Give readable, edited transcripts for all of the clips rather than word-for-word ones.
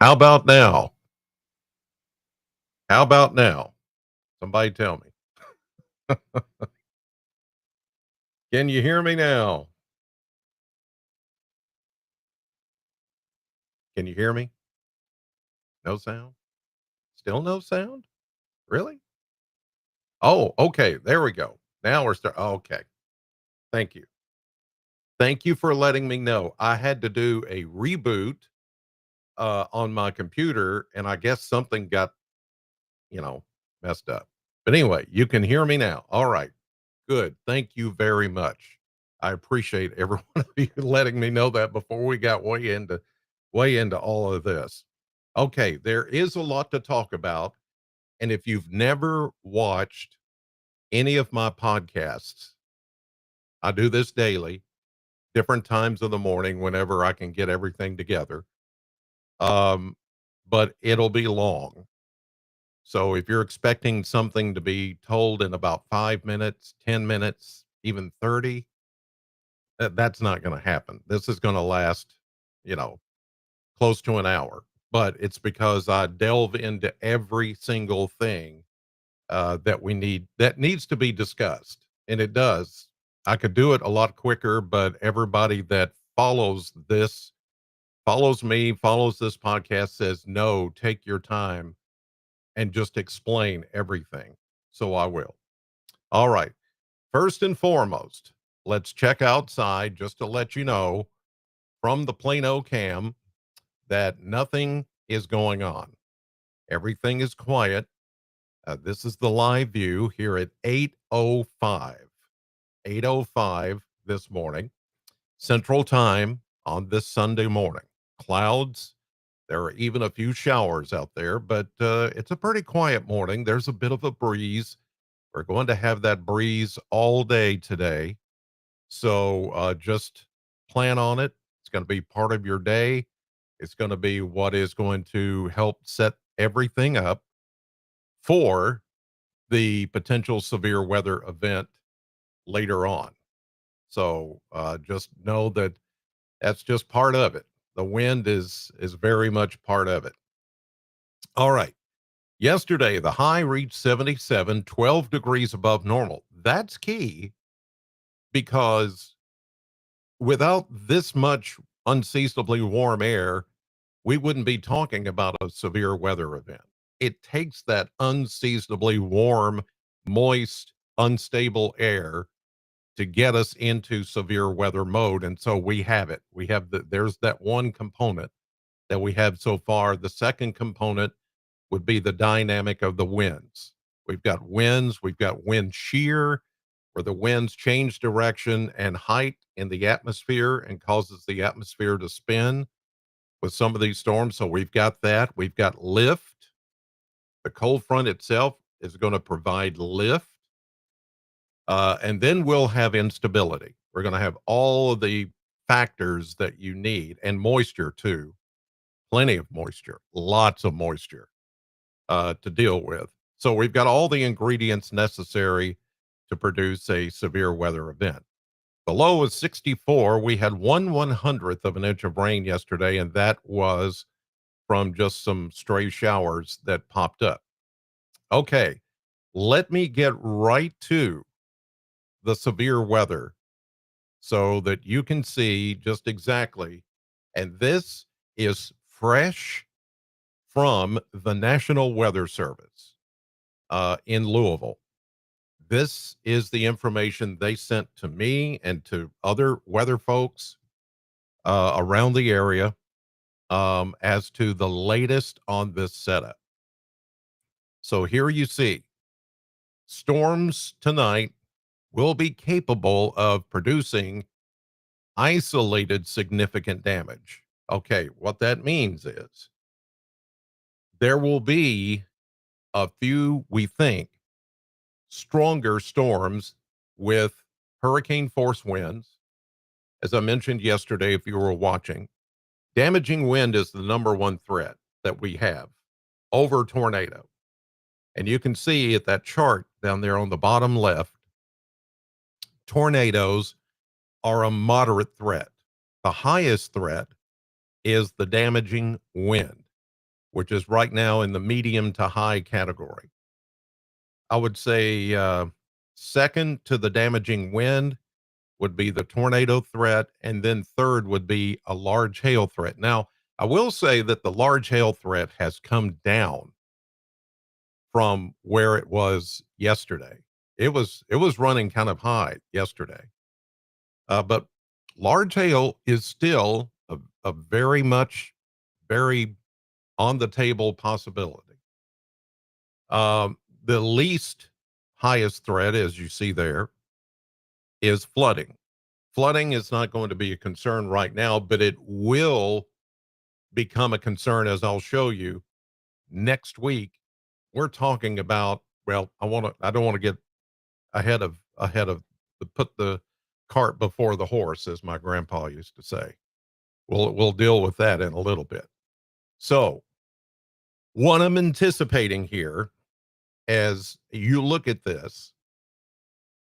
How about now? How about now? Somebody tell me. Can you hear me now? Can you hear me? No sound? Still no sound? Really? Oh, okay. There we go. Now we're start. Okay. Thank you. Thank you for letting me know. I had to do a reboot on my computer, and I guess something got, you know, messed up. But anyway, you can hear me now. All right. Good. Thank you very much. I appreciate every one of you letting me know that before we got way into all of this. Okay, there is a lot to talk about, and if you've never watched any of my podcasts, I do this daily, different times of the morning whenever I can get everything together. Um, but it'll be long. So if you're expecting something to be told in about 5 minutes, 10 minutes, even 30, that's not going to happen. This is going to last, you know, close to an hour, but it's because I delve into every single thing that needs to be discussed, and it does. I could do it a lot quicker, but everybody that follows me, follows this podcast says no. Take your time and just explain everything. So I will. All right. First and foremost, let's check outside just to let you know from the Plano cam that nothing is going on. Everything is quiet. This is the live view here at 8:05 this morning, Central Time on this Sunday morning. Clouds. There are even a few showers out there, but it's a pretty quiet morning. There's a bit of a breeze. We're going to have that breeze all day today. So just plan on it. It's going to be part of your day. It's going to be what is going to help set everything up for the potential severe weather event later on. So just know that that's just part of it. The wind is very much part of it. All right. Yesterday, the high reached 77, 12 degrees above normal. That's key because without this much unseasonably warm air, we wouldn't be talking about a severe weather event. It takes that unseasonably warm, moist, unstable air to get us into severe weather mode. And so we have it. There's that one component that we have so far. The second component would be the dynamic of the winds. We've got wind shear, where the winds change direction and height in the atmosphere and causes the atmosphere to spin with some of these storms. So we've got that. We've got lift. The cold front itself is going to provide lift. And then we'll have instability. We're going to have all of the factors that you need and moisture too. Plenty of moisture, lots of moisture to deal with. So we've got all the ingredients necessary to produce a severe weather event. The low is 64. We had 1/100th of an inch of rain yesterday, and that was from just some stray showers that popped up. Okay, let me get right to the severe weather so that you can see just exactly. And this is fresh from the National Weather Service in Louisville. This is the information they sent to me and to other weather folks around the area as to the latest on this setup. So here you see storms tonight will be capable of producing isolated significant damage. Okay, what that means is there will be a few, we think, stronger storms with hurricane force winds. As I mentioned yesterday, if you were watching, damaging wind is the number one threat that we have over tornado. And you can see at that chart down there on the bottom left, tornadoes are a moderate threat. The highest threat is the damaging wind. which is right now in the medium to high category. I would say second to the damaging wind would be the tornado threat, and then third would be a large hail threat. Now, I will say that the large hail threat has come down from where it was yesterday. It was running kind of high yesterday, but large hail is still a very much very on the table possibility. The least highest threat, as you see there, is flooding. Flooding is not going to be a concern right now, but it will become a concern, as I'll show you next week. We're talking about, well, I don't want to get ahead of put the cart before the horse, as my grandpa used to say. We'll deal with that in a little bit. So, what I'm anticipating here, as you look at this,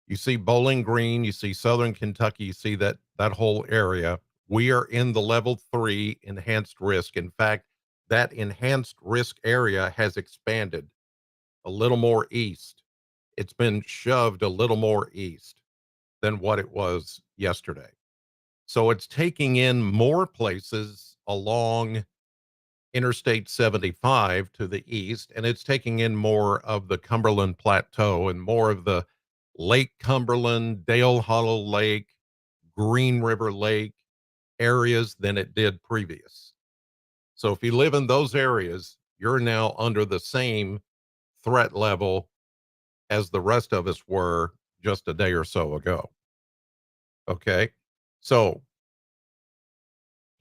you see Bowling Green, you see Southern Kentucky, you see that whole area. We are in the level 3 enhanced risk. In fact, that enhanced risk area has expanded a little more east. It's been shoved a little more east than what it was yesterday. So it's taking in more places along Interstate 75 to the east, and it's taking in more of the Cumberland Plateau and more of the Lake Cumberland, Dale Hollow Lake, Green River Lake areas than it did previous. So if you live in those areas, you're now under the same threat level as the rest of us were just a day or so ago. Okay. So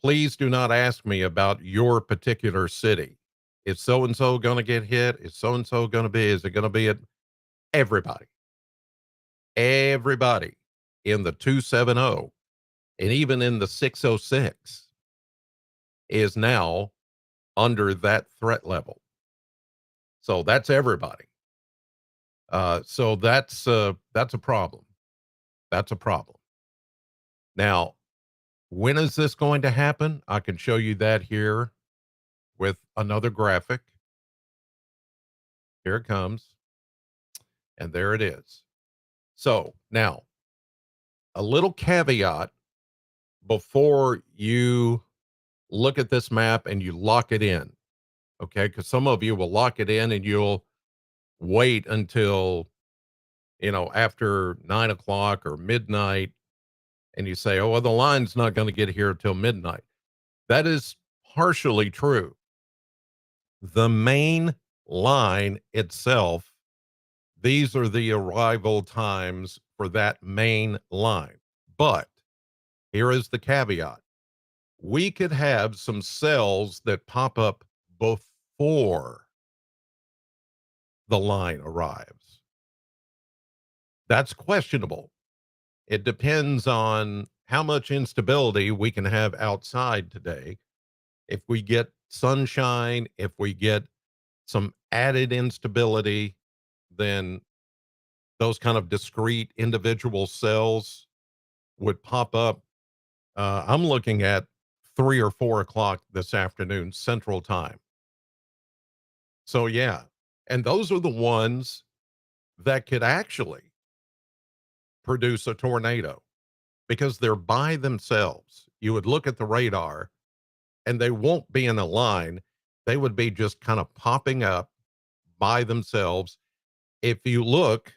please do not ask me about your particular city. Is so and so going to get hit? Is so and so going to be? Is it going to be at everybody? Everybody in the 270 and even in the 606 is now under that threat level. So that's everybody. So that's a problem. That's a problem. Now, when is this going to happen? I can show you that here with another graphic. Here it comes. And there it is. So now, a little caveat before you look at this map and you lock it in, okay? Because some of you will lock it in and you'll wait until, after 9 o'clock or midnight, and you say, oh, well, the line's not going to get here until midnight. That is partially true. The main line itself, these are the arrival times for that main line. But here is the caveat. We could have some cells that pop up before the line arrives. That's questionable. It depends on how much instability we can have outside today. If we get sunshine, if we get some added instability, then those kind of discrete individual cells would pop up. I'm looking at 3 or 4 o'clock this afternoon, Central Time. So, yeah. And those are the ones that could actually produce a tornado because they're by themselves. You would look at the radar and they won't be in a line. They would be just kind of popping up by themselves. If you look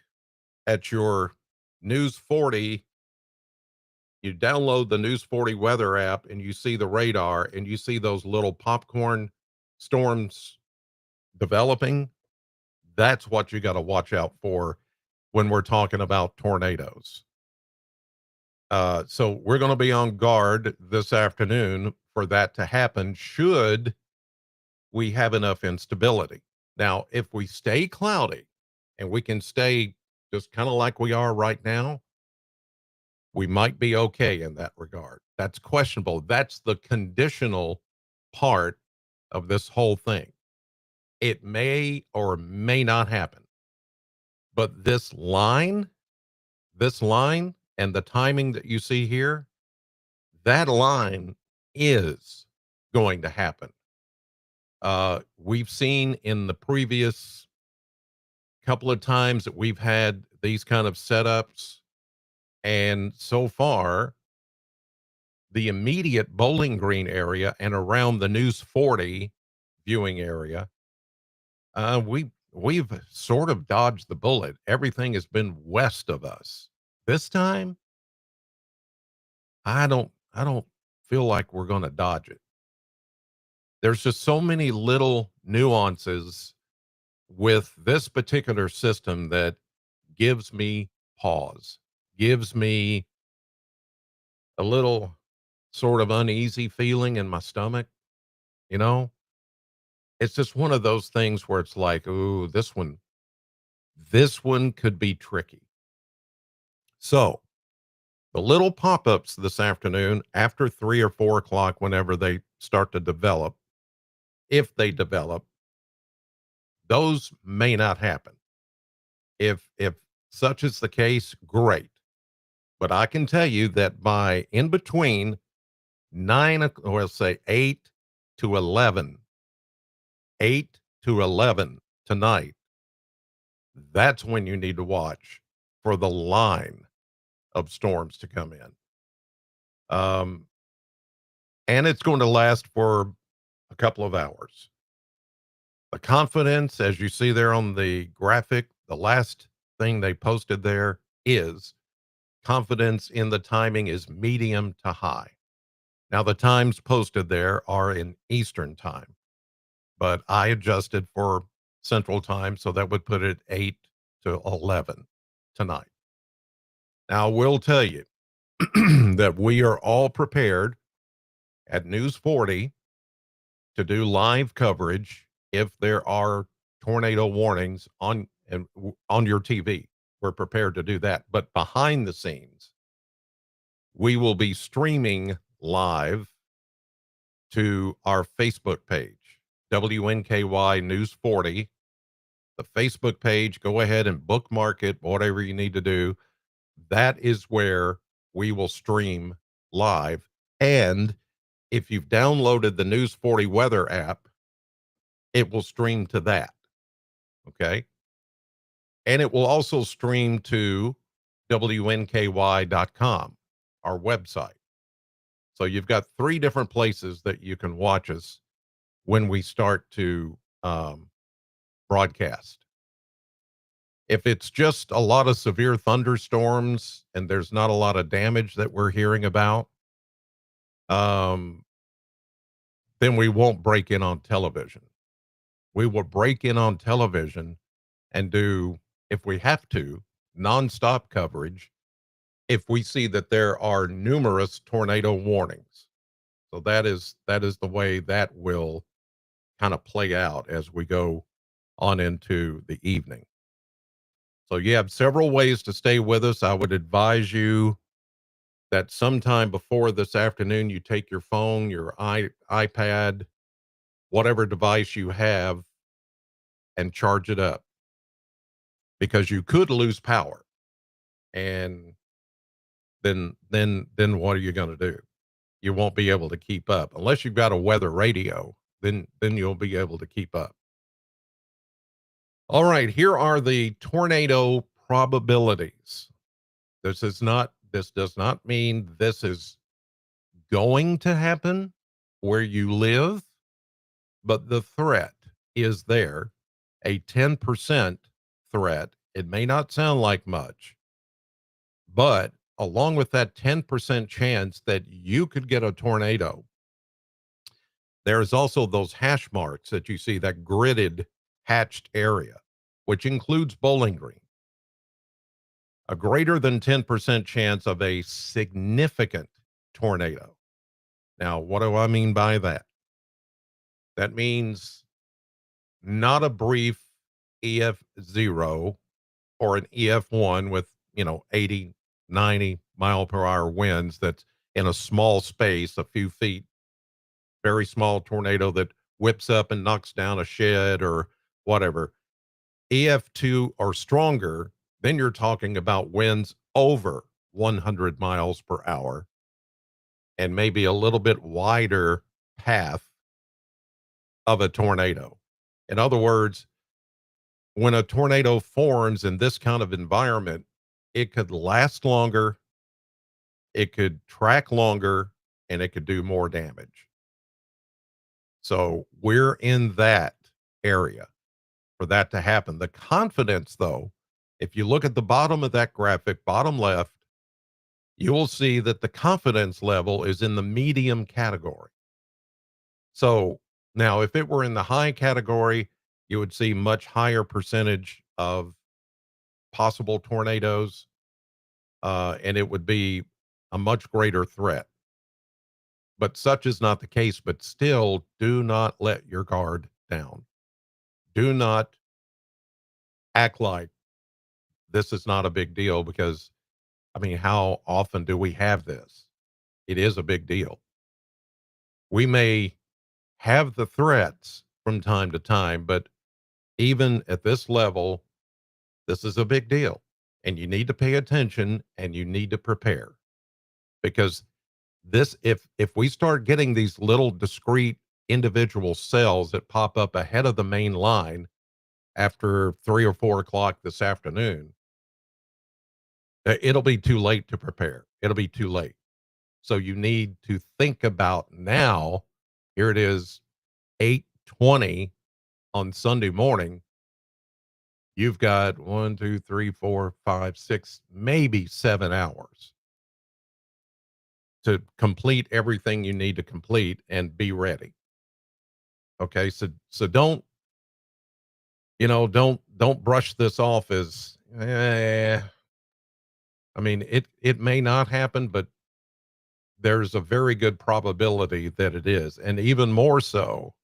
at your News 40, you download the News 40 weather app and you see the radar and you see those little popcorn storms developing. That's what you got to watch out for when we're talking about tornadoes. So we're going to be on guard this afternoon for that to happen should we have enough instability. Now, if we stay cloudy and we can stay just kind of like we are right now, we might be okay in that regard. That's questionable. That's the conditional part of this whole thing. It may or may not happen. But this line and the timing that you see here, that line is going to happen. We've seen in the previous couple of times that we've had these kind of setups, and so far, the immediate Bowling Green area and around the News 40 viewing area, we've sort of dodged the bullet. Everything has been west of us. This time, I don't feel like we're going to dodge it. There's just so many little nuances with this particular system that gives me pause, gives me a little sort of uneasy feeling in my stomach, you know? It's just one of those things where it's like, "Ooh, this one could be tricky." So, the little pop-ups this afternoon after 3 or 4 o'clock, whenever they start to develop, if they develop, those may not happen. If such is the case, great. But I can tell you that by in between 9 o'c or let's say 8 to 11, 8 to 11 tonight, that's when you need to watch for the line of storms to come in. Um, and it's going to last for a couple of hours. The confidence, as you see there on the graphic, the last thing they posted there is confidence in the timing is medium to high. Now, the times posted there are in Eastern time, but I adjusted for Central time, so that would put it 8 to 11 tonight. Now, I will tell you that we are all prepared at News 40 to do live coverage if there are tornado warnings on your TV. We're prepared to do that. But behind the scenes, we will be streaming live to our Facebook page, WNKY News 40. The Facebook page, go ahead and bookmark it, whatever you need to do. That is where we will stream live. And if you've downloaded the News 40 weather app, it will stream to that. Okay. And it will also stream to WNKY.com, our website. So you've got 3 different places that you can watch us when we start to broadcast. If it's just a lot of severe thunderstorms and there's not a lot of damage that we're hearing about, um, then we won't break in on television. We will break in on television and do, if we have to, nonstop coverage if we see that there are numerous tornado warnings. So that is the way that will kind of play out as we go on into the evening. So you have several ways to stay with us. I would advise you that sometime before this afternoon, you take your phone, your iPad, whatever device you have, and charge it up because you could lose power. And then what are you going to do? You won't be able to keep up unless you've got a weather radio. Then you'll be able to keep up. All right, here are the tornado probabilities. This does not mean this is going to happen where you live, but the threat is there, a 10% threat. It may not sound like much, but along with that 10% chance that you could get a tornado, there's also those hash marks that you see, that gridded hatched area, which includes Bowling Green. A greater than 10% chance of a significant tornado. Now, what do I mean by that? That means not a brief EF0 or an EF1 with, 80, 90 mile per hour winds that's in a small space, a few feet, very small tornado that whips up and knocks down a shed or whatever. EF2 or stronger, then you're talking about winds over 100 miles per hour and maybe a little bit wider path of a tornado. In other words, when a tornado forms in this kind of environment, it could last longer, it could track longer, and it could do more damage. So we're in that area for that to happen. The confidence, though, if you look at the bottom of that graphic, bottom left, you will see that the confidence level is in the medium category. So now, if it were in the high category, you would see much higher percentage of possible tornadoes, and it would be a much greater threat. But such is not the case. But still, do not let your guard down. Do not act like this is not a big deal because, I mean, how often do we have this? It is a big deal. We may have the threats from time to time, but even at this level, this is a big deal. And you need to pay attention and you need to prepare because this if we start getting these little discrete individual cells that pop up ahead of the main line after 3 or 4 o'clock this afternoon, it'll be too late to prepare. It'll be too late. So you need to think about now. Here it is, 8:20 on Sunday morning. You've got 1, 2, 3, 4, 5, 6, maybe 7 hours to complete everything you need to complete and be ready. Okay, so don't brush this off as I mean, it may not happen, but there's a very good probability that it is. And even more so,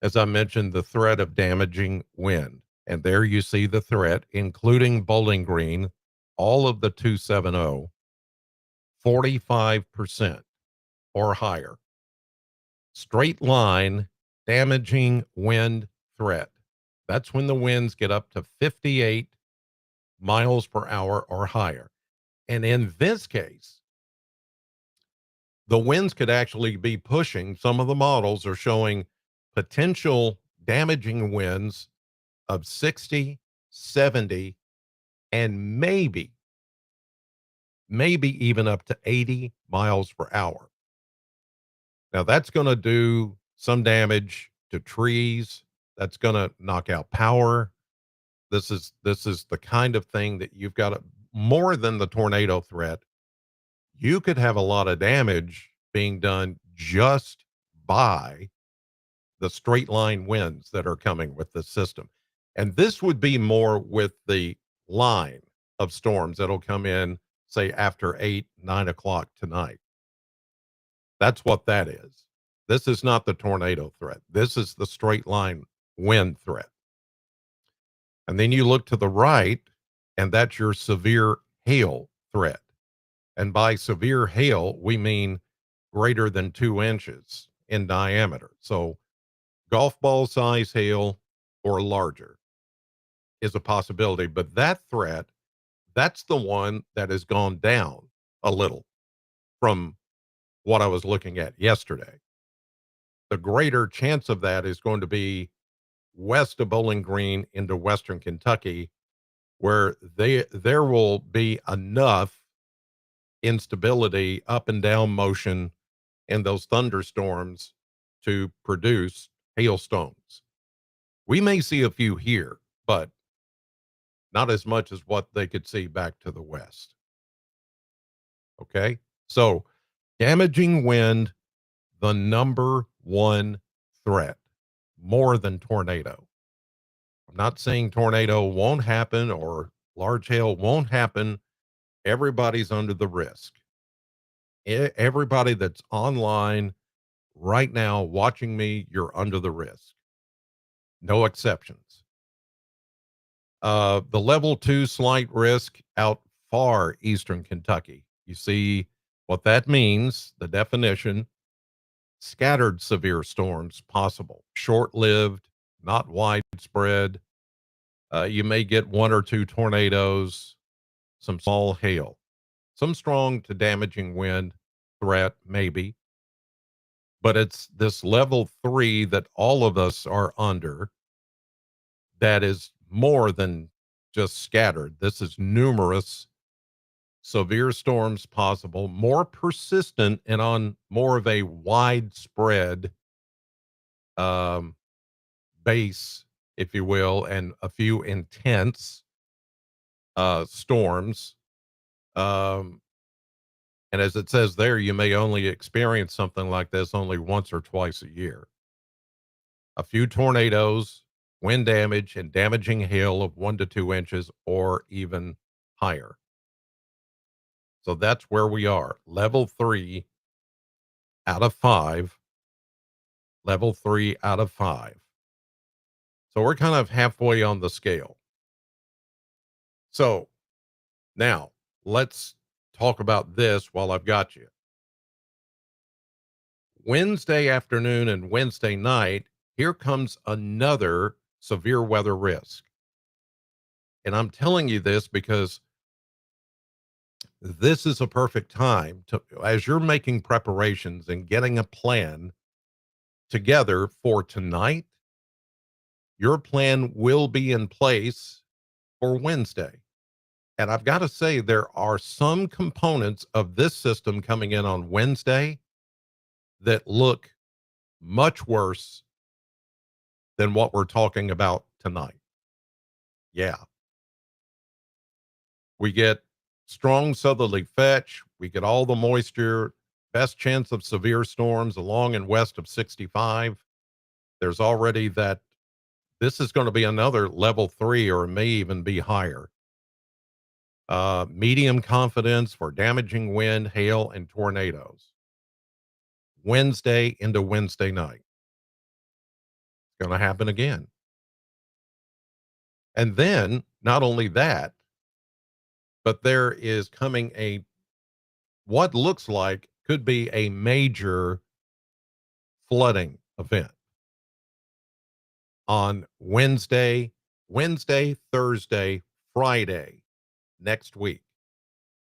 as I mentioned, the threat of damaging wind. And there you see the threat, including Bowling Green, all of the 270, 45% or higher. Straight line damaging wind threat. That's when the winds get up to 58 miles per hour or higher. And in this case, the winds could actually be pushing. Some of the models are showing potential damaging winds of 60, 70, and maybe even up to 80 miles per hour. Now that's going to do some damage to trees. That's going to knock out power. This is the kind of thing that you've got to, more than the tornado threat. You could have a lot of damage being done just by the straight line winds that are coming with the system. And this would be more with the line of storms that'll come in, say, after 8, 9 o'clock tonight. That's what that is. This is not the tornado threat. This is the straight line wind threat. And then you look to the right, and that's your severe hail threat. And by severe hail, we mean greater than 2 inches in diameter. So golf ball size hail or larger is a possibility. But that threat, that's the one that has gone down a little from what I was looking at yesterday. The greater chance of that is going to be west of Bowling Green into western Kentucky, where there will be enough instability, up and down motion in those thunderstorms to produce hailstones. We may see a few here, but not as much as what they could see back to the west. Okay. So damaging wind, the number one threat, more than tornado. I'm not saying tornado won't happen or large hail won't happen. Everybody's under the risk. Everybody that's online right now watching me, you're under the risk. No exceptions. The level 2 slight risk out far eastern Kentucky. You see what that means, the definition: scattered severe storms possible, short lived, not widespread. You may get 1 or 2 tornadoes, some small hail, some strong to damaging wind threat, maybe. but it's this level 3 that all of us are under that is more than just scattered. This is numerous severe storms possible, more persistent and on more of a widespread um, base, if you will, and a few intense storms. Um, and as it says there, you may only experience something like this only once or twice a year. A few tornadoes, wind damage, and damaging hail of 1 to 2 inches or even higher. So that's where we are. Level 3 out of 5. Level 3 out of 5. So we're kind of halfway on the scale. So now let's talk about this while I've got you. Wednesday afternoon and Wednesday night, here comes another severe weather risk. And I'm telling you this because this is a perfect time to, as you're making preparations and getting a plan together for tonight, your plan will be in place for Wednesday. And I've got to say, there are some components of this system coming in on Wednesday that look much worse than what we're talking about tonight. Yeah. We get strong southerly fetch. We get all the moisture, best chance of severe storms along and west of 65. There's already that this is going to be another level 3 or may even be higher. Medium confidence for damaging wind, hail, and tornadoes. Wednesday into Wednesday night. It's going to happen again. And then not only that, but there is coming a what looks like could be a major flooding event on Wednesday, Thursday, Friday next week.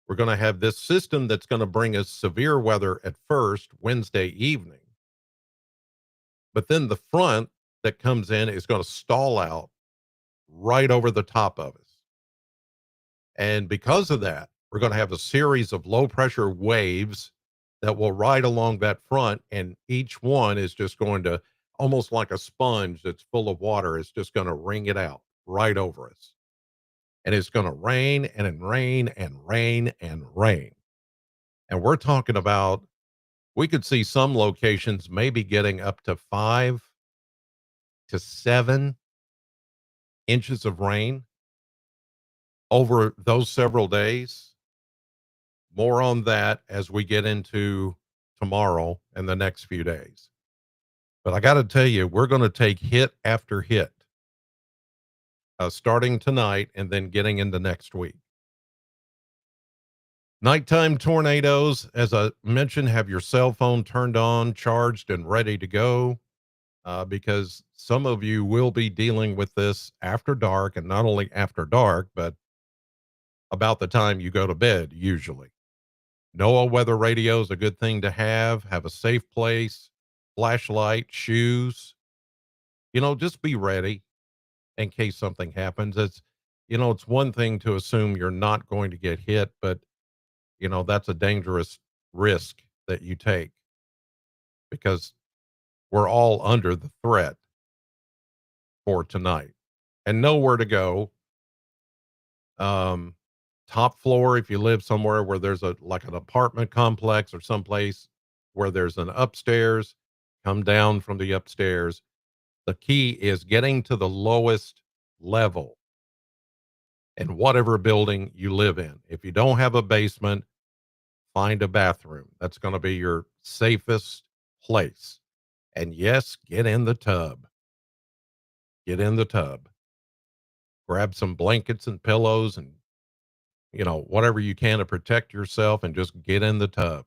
We're going to have this system that's going to bring us severe weather at first Wednesday evening. But then the front that comes in is going to stall out right over the top of us. And because of that, we're going to have a series of low pressure waves that will ride along that front. And each one is just going to, almost like a sponge that's full of water, is just going to wring it out right over us. And it's going to rain and rain and rain and rain. And we're talking about, we could see some locations maybe getting up to 5 to 7 inches of rain over those several days. More on that as we get into tomorrow and the next few days. But I got to tell you, we're going to take hit after hit, starting tonight and then getting into next week. Nighttime tornadoes, as I mentioned, have your cell phone turned on, charged, and ready to go, because some of you will be dealing with this after dark, and not only after dark, but about the time you go to bed, usually. NOAA weather radio is a good thing to have a safe place, flashlight, shoes, just be ready in case something happens. It's one thing to assume you're not going to get hit, but that's a dangerous risk that you take because we're all under the threat for tonight and nowhere to go. Um, Top floor, if you live somewhere where there's like an apartment complex or someplace where there's an upstairs, come down from the upstairs. The key is getting to the lowest level in whatever building you live in. If you don't have a basement, find a bathroom. That's going to be your safest place. And yes, get in the tub. Get in the tub. Grab some blankets and pillows and, whatever you can to protect yourself and just get in the tub.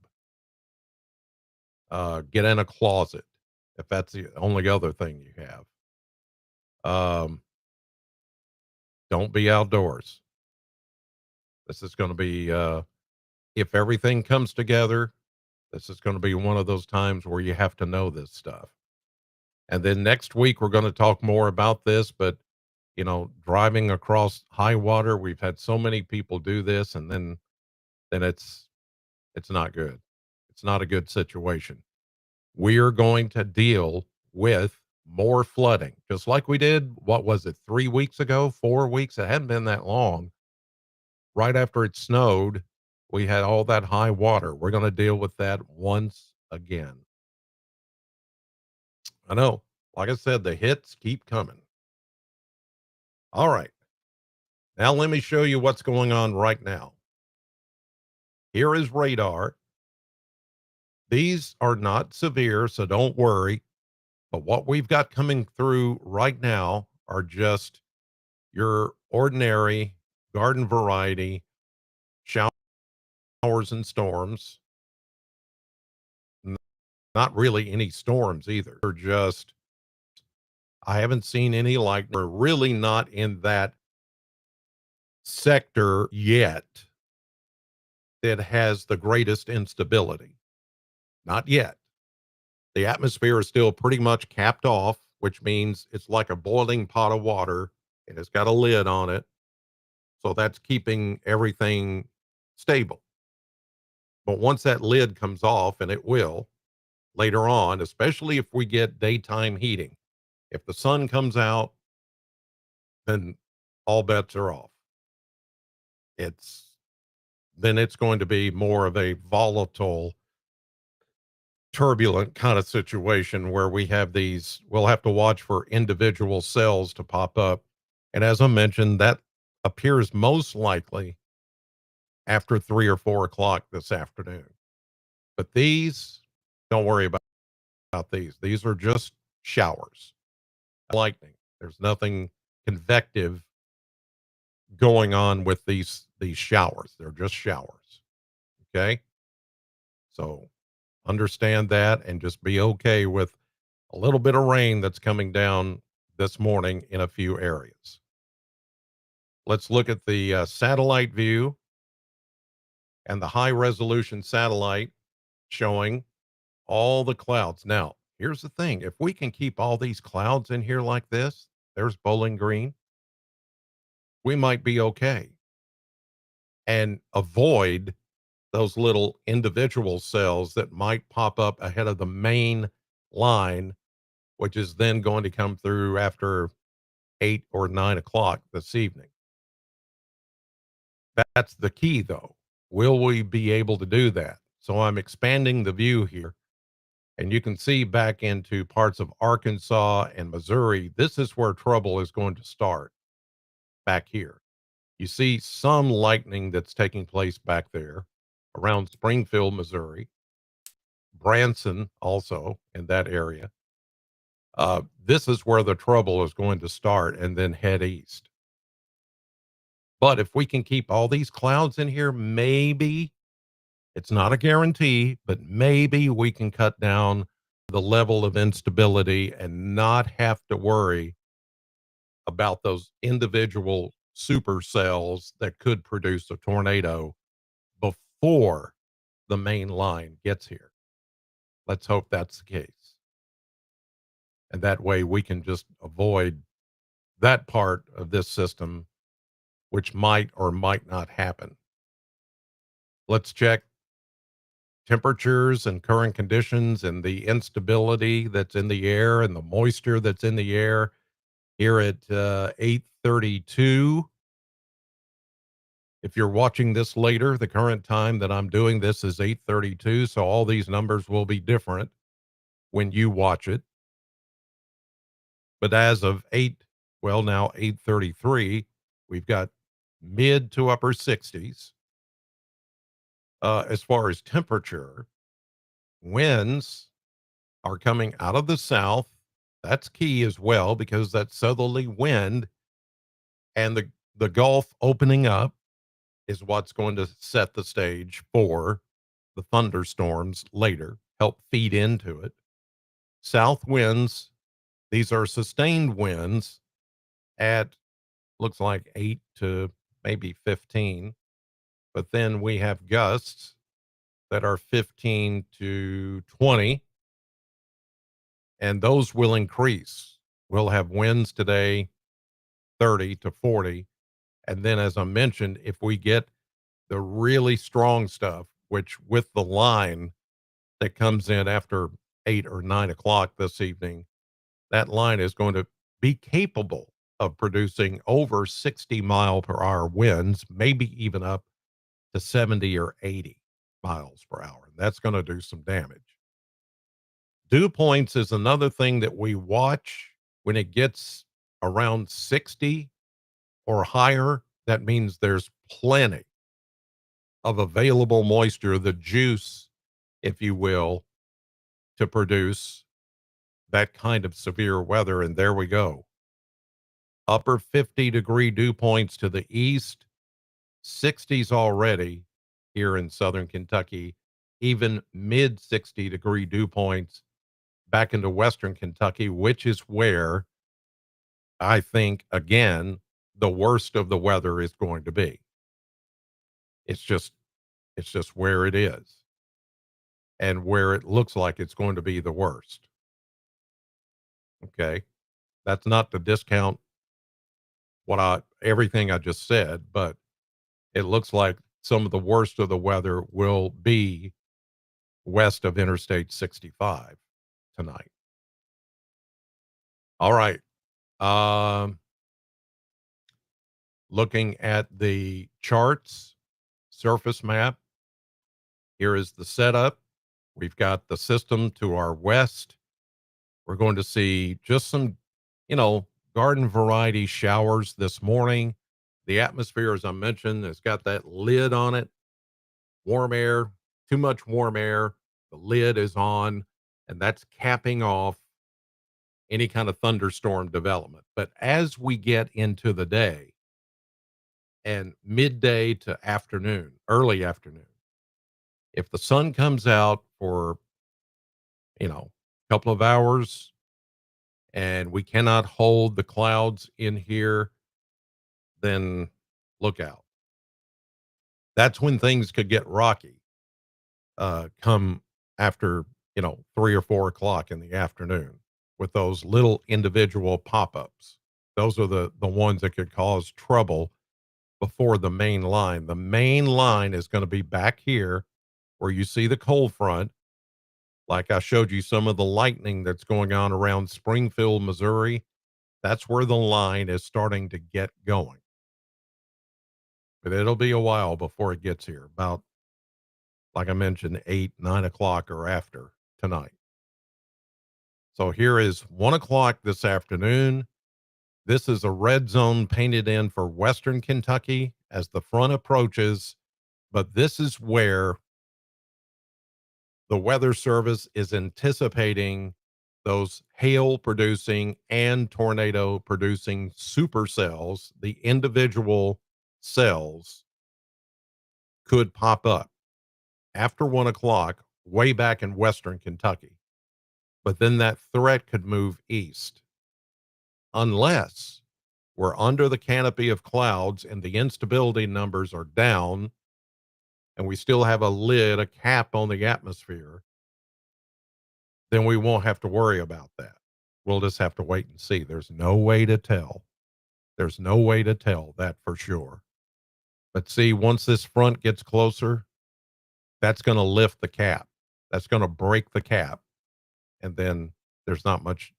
Get in a closet if that's the only other thing you have. Don't be outdoors. This is going to be, if everything comes together, This is going to be one of those times where you have to know this stuff. And then next week, we're going to talk more about this, but driving across high water, we've had so many people do this, and then it's not good. It's not a good situation. We are going to deal with more flooding, just like we did. What was it, 3 weeks ago, 4 weeks? It hadn't been that long. Right after it snowed, we had all that high water. We're going to deal with that once again. I know. Like I said, the hits keep coming. All right. Now let me show you what's going on right now. Here is radar. These are not severe, so don't worry. But what we've got coming through right now are just your ordinary garden variety showers and storms. N- Not really any storms either. They're just, I haven't seen any like, we're really not in that sector yet that has the greatest instability. Not yet. The atmosphere is still pretty much capped off, which means it's like a boiling pot of water and it's got a lid on it. So that's keeping everything stable. But once that lid comes off, and it will later on, especially if we get daytime heating, if the sun comes out, then all bets are off. It's then it's going to be more of a volatile, turbulent kind of situation where we'll have to watch for individual cells to pop up. And as I mentioned, that appears most likely after 3 or 4 o'clock this afternoon. But these, don't worry about these. These are just showers, lightning. There's nothing convective going on with these showers. They're just showers. Okay. So understand that and just be okay with a little bit of rain that's coming down this morning in a few areas. Let's look at the satellite view and the high resolution satellite showing all the clouds. Now, here's the thing. If we can keep all these clouds in here like this, there's Bowling Green, we might be okay and avoid those little individual cells that might pop up ahead of the main line, which is then going to come through after 8 or 9 o'clock this evening. That's the key, though. Will we be able to do that? So I'm expanding the view here, and you can see back into parts of Arkansas and Missouri. This is where trouble is going to start back here. You see some lightning that's taking place back there around Springfield, Missouri, Branson also in that area. This is where the trouble is going to start and then head east. But if we can keep all these clouds in here, maybe it's not a guarantee, but maybe we can cut down the level of instability and not have to worry about those individual supercells that could produce a tornado before the main line gets here. Let's hope that's the case. And that way we can just avoid that part of this system, which might or might not happen. Let's check temperatures and current conditions and the instability that's in the air and the moisture that's in the air here at 8:32. If you're watching this later, the current time that I'm doing this is 8:32, so all these numbers will be different when you watch it. But as of now 8:33, we've got mid to upper 60s. As far as temperature, winds are coming out of the south. That's key as well because that southerly wind and the Gulf opening up is what's going to set the stage for the thunderstorms later, help feed into it. South winds, these are sustained winds at looks like 8 to maybe 15, but then we have gusts that are 15 to 20, and those will increase. We'll have winds today 30 to 40. And then, as I mentioned, if we get the really strong stuff, which with the line that comes in after 8 or 9 o'clock this evening, that line is going to be capable of producing over 60-mile-per-hour winds, maybe even up to 70 or 80 miles per hour. That's going to do some damage. Dew points is another thing that we watch. When it gets around 60 or higher, that means there's plenty of available moisture, the juice, if you will, to produce that kind of severe weather. And there we go. Upper 50-degree dew points to the east, 60s already here in southern Kentucky, even mid 60-degree dew points back into western Kentucky, which is where I think, again, the worst of the weather is going to be. It's just it's just where it is and where it looks like it's going to be the worst. Okay. That's not to discount what I everything I just said, but it looks like some of the worst of the weather will be west of Interstate 65 tonight. All right. Um, Looking at the charts, surface map, here is the setup. We've got the system to our west. We're going to see just some, you know, garden variety showers this morning. The atmosphere, as I mentioned, has got that lid on it, warm air, too much warm air. The lid is on, and that's capping off any kind of thunderstorm development. But as we get into the day and midday to afternoon, early afternoon, if the sun comes out for, a couple of hours and we cannot hold the clouds in here, then look out. That's when things could get rocky, come after, 3 or 4 o'clock in the afternoon with those little individual pop-ups. Those are the ones that could cause trouble before the main line. The main line is going to be back here where you see the cold front. Like I showed you some of the lightning that's going on around Springfield, Missouri. That's where the line is starting to get going. But it'll be a while before it gets here, about, like I mentioned, 8, 9 o'clock or after tonight. So here is 1 o'clock this afternoon. This is a red zone painted in for western Kentucky as the front approaches, but this is where the Weather Service is anticipating those hail producing and tornado producing supercells, the individual cells could pop up after 1 o'clock way back in western Kentucky. But then that threat could move east unless we're under the canopy of clouds and the instability numbers are down and we still have a lid, a cap on the atmosphere. Then we won't have to worry about that. We'll just have to wait and see. There's no way to tell. There's no way to tell that for sure. But see, once this front gets closer, that's going to lift the cap. That's going to break the cap. And then there's not much,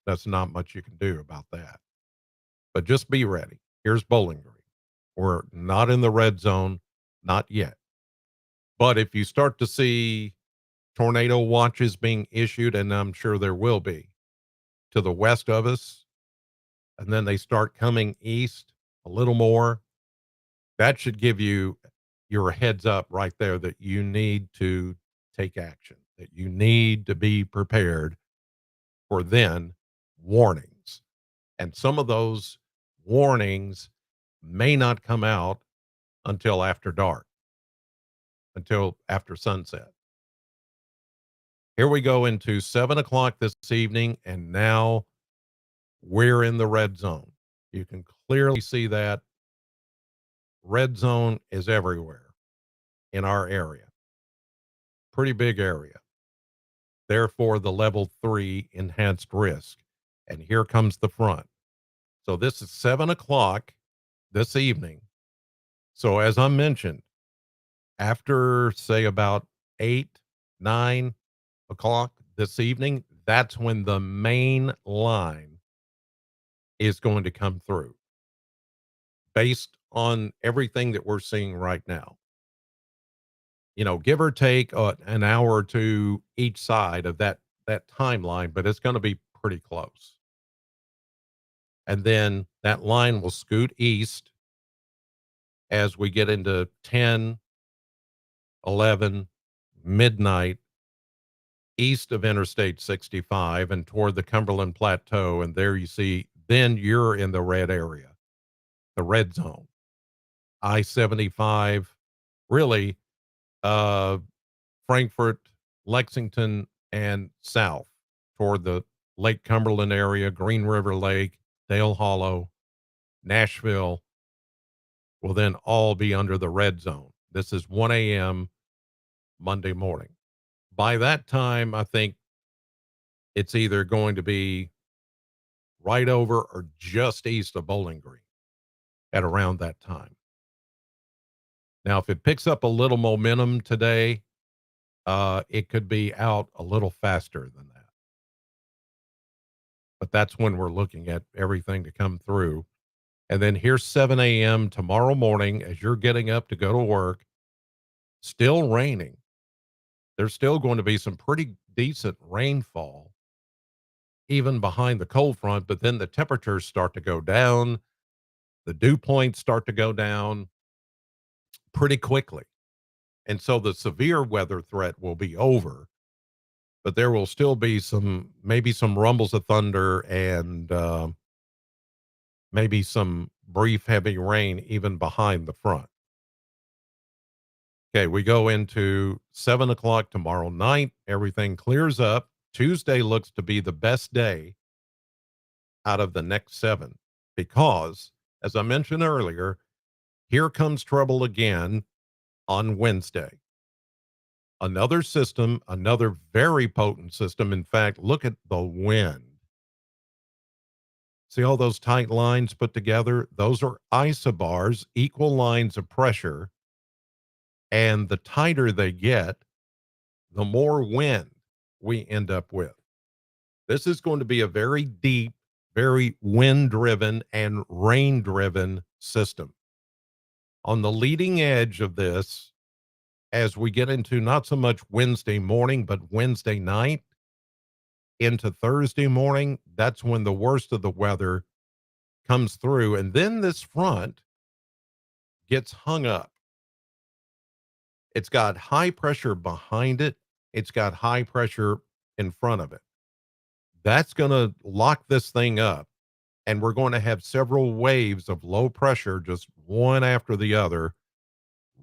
that's not much you can do about that. But just be ready. Here's Bowling Green. We're not in the red zone, not yet. But if you start to see tornado watches being issued, and I'm sure there will be, to the west of us, and then they start coming east a little more, that should give you your heads up right there that you need to take action, that you need to be prepared for then warnings. And some of those warnings may not come out until after dark, until after sunset. Here we go into 7 o'clock this evening, and now we're in the red zone. You can clearly see that red zone is everywhere in our area. pretty big area. Therefore, the level 3 enhanced risk. And here comes the front. So this is 7 o'clock this evening. So as I mentioned, after say about 8, 9 o'clock this evening, that's when the main line is going to come through based on everything that we're seeing right now. Give or take an hour or two each side of that timeline, but it's going to be pretty close. And then that line will scoot east as we get into 10, 11, midnight, east of Interstate 65 and toward the Cumberland Plateau. And there you see, then you're in the red area, the red zone. I-75, really, uh, Frankfort, Lexington, and south toward the Lake Cumberland area, Green River Lake, Dale Hollow, Nashville will then all be under the red zone. This is 1 a.m. Monday morning. By that time, I think it's either going to be right over or just east of Bowling Green at around that time. Now, if it picks up a little momentum today, it could be out a little faster than that. But that's when we're looking at everything to come through. And then here's 7 a.m. tomorrow morning as you're getting up to go to work, still raining. There's still going to be some pretty decent rainfall, even behind the cold front, but then the temperatures start to go down. The dew points start to go down pretty quickly. And so the severe weather threat will be over, but there will still be maybe some rumbles of thunder and maybe some brief heavy rain even behind the front. Okay, we go into 7 o'clock tomorrow night. Everything clears up. Tuesday looks to be the best day out of the next 7 because, as I mentioned earlier, here comes trouble again on Wednesday. Another system, another very potent system. In fact, look at the wind. See all those tight lines put together? Those are isobars, equal lines of pressure. And the tighter they get, the more wind we end up with. This is going to be a very deep, very wind driven and rain driven system. On the leading edge of this, as we get into not so much Wednesday morning, but Wednesday night into Thursday morning, that's when the worst of the weather comes through. And then this front gets hung up. It's got high pressure behind it. It's got high pressure in front of it. That's going to lock this thing up. And we're going to have several waves of low pressure, just one after the other,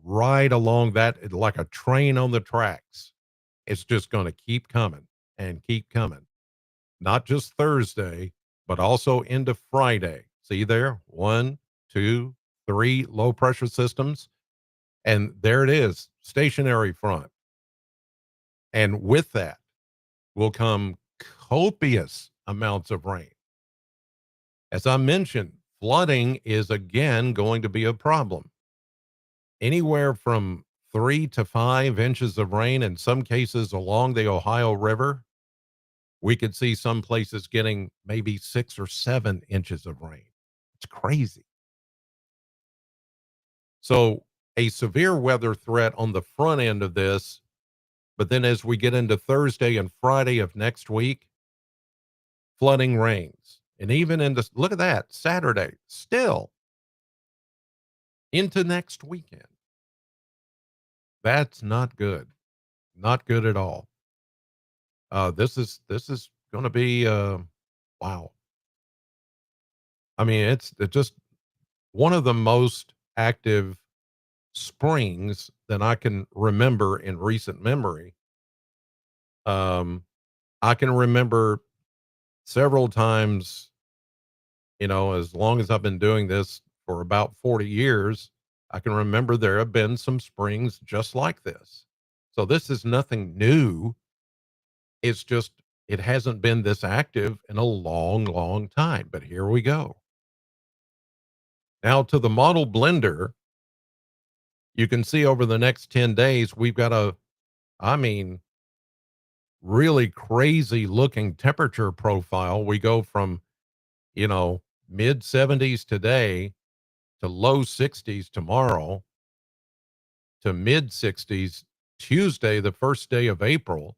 right along that, like a train on the tracks. It's just going to keep coming and keep coming. Not just Thursday, but also into Friday. See there? 1, 2, 3 low pressure systems. And there it is, stationary front. And with that will come copious amounts of rain. As I mentioned, flooding is again going to be a problem. Anywhere from 3 to 5 inches of rain, in some cases along the Ohio River, we could see some places getting maybe 6 or 7 inches of rain. It's crazy. So a severe weather threat on the front end of this, but then as we get into Thursday and Friday of next week, flooding rains. And even into, look at that, Saturday, still into next weekend. That's not good. Not good at all. This is going to be wow. I mean, it's just one of the most active springs that I can remember in recent memory. Um, I can remember several times, as long as I've been doing this for about 40 years, I can remember there have been some springs just like this. So this is nothing new. It's just it hasn't been this active in a long, long time. But here we go. Now to the model blender, you can see over the next 10 days, we've got I mean, really crazy looking temperature profile. We go from, you know, mid 70s today to low 60s tomorrow to mid 60s Tuesday, the first day of April.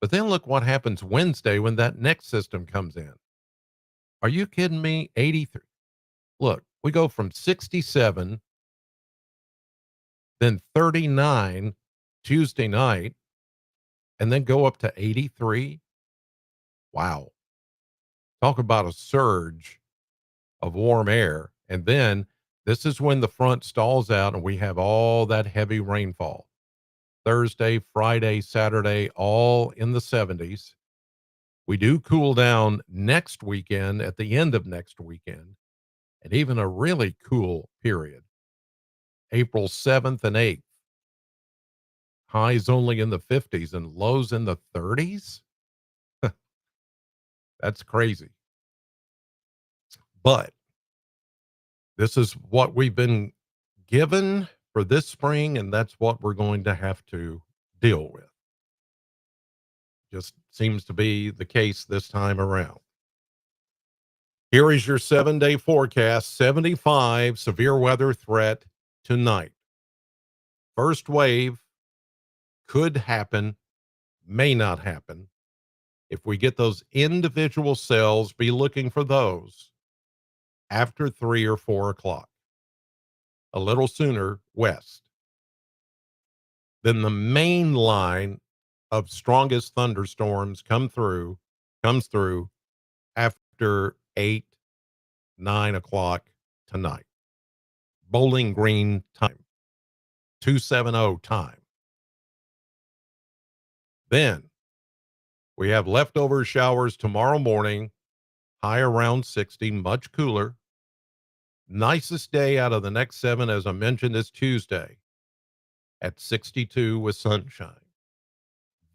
But then look what happens Wednesday when that next system comes in. Are you kidding me? 83. Look, we go from 67, then 39 Tuesday night, and then go up to 83. Wow. Talk about a surge of warm air. And then this is when the front stalls out and we have all that heavy rainfall. Thursday, Friday, Saturday, all in the 70s. We do cool down next weekend at the end of next weekend, and even a really cool period, April 7th and 8th. Highs only in the 50s and lows in the 30s. That's crazy. But this is what we've been given for this spring, and that's what we're going to have to deal with. Just seems to be the case this time around. Here is your 7-day forecast. 75 severe weather threat tonight. First wave could happen, may not happen. If we get those individual cells, be looking for those after 3 or 4 o'clock, a little sooner west. Then the main line of strongest thunderstorms comes through after 8, 9 o'clock tonight. Bowling Green time, 270 time. Then we have leftover showers tomorrow morning, high around 60, much cooler. Nicest day out of the next 7, as I mentioned, is Tuesday at 62 with sunshine.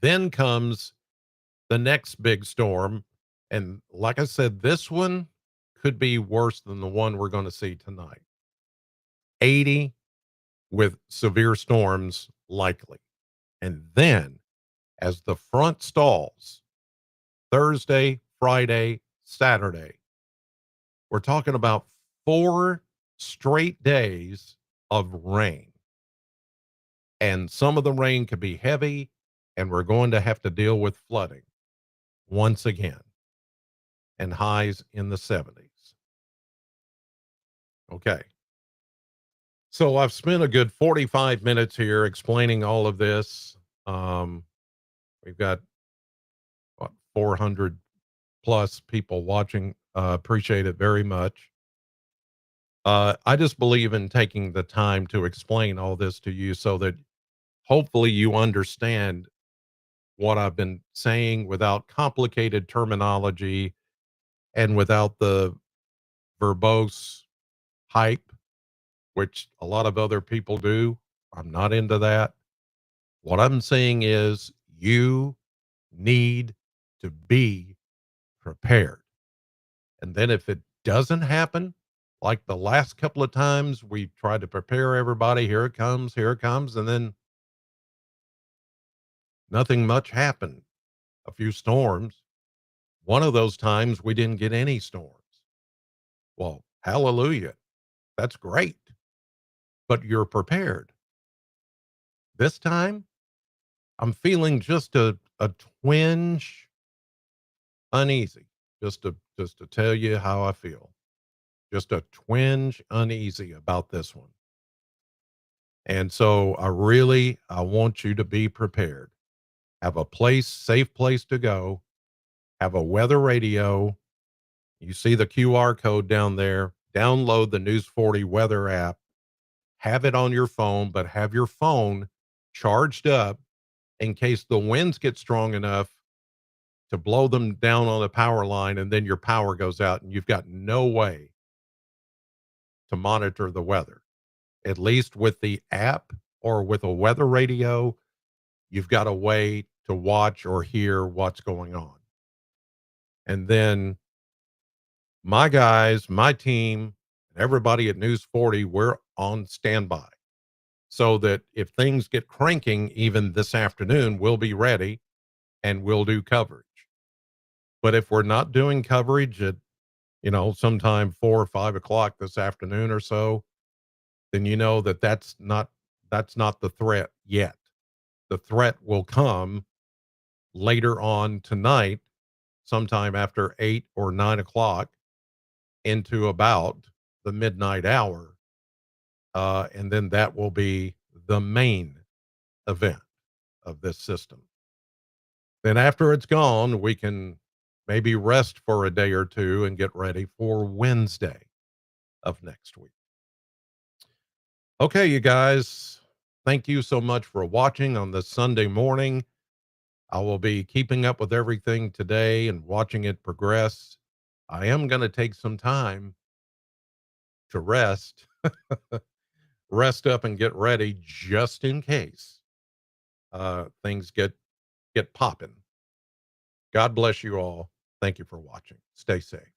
Then comes the next big storm. And like I said, this one could be worse than the one we're going to see tonight. 80 with severe storms likely. And then as the front stalls, Thursday, Friday, Saturday, we're talking about 4 straight days of rain. And some of the rain could be heavy, and we're going to have to deal with flooding once again, and highs in the 70s. Okay. So I've spent a good 45 minutes here explaining all of this. We've got what, 400 plus people watching. Appreciate it very much. I just believe in taking the time to explain all this to you so that hopefully you understand what I've been saying without complicated terminology and without the verbose hype, which a lot of other people do. I'm not into that. What I'm saying is you need to be prepared. And then if it doesn't happen, like the last couple of times we tried to prepare everybody, here it comes, and then nothing much happened. A few storms. One of those times we didn't get any storms. Well, hallelujah. That's great. But you're prepared. This time, I'm feeling just a twinge uneasy. Just to tell you how I feel. Just a twinge uneasy about this one. And so I want you to be prepared. Have a safe place to go. Have a weather radio. You see the QR code down there. Download the News 40 weather app. Have it on your phone, but have your phone charged up in case the winds get strong enough to blow them down on the power line and then your power goes out and you've got no way to monitor the weather. At least with the app or with a weather radio, you've got a way to watch or hear what's going on. And then my guys, my team, everybody at News 40, we're on standby so that if things get cranking even this afternoon, we'll be ready and we'll do coverage. But if we're not doing coverage at, sometime 4 or 5 o'clock this afternoon or so, then you know that that's not the threat yet. The threat will come later on tonight, sometime after 8 or 9 o'clock into about the midnight hour. And then that will be the main event of this system. Then after it's gone, we can maybe rest for a day or two and get ready for Wednesday of next week. Okay, you guys, thank you so much for watching on this Sunday morning. I will be keeping up with everything today and watching it progress. I am going to take some time to rest up and get ready just in case things get popping. God bless you all. Thank you for watching. Stay safe.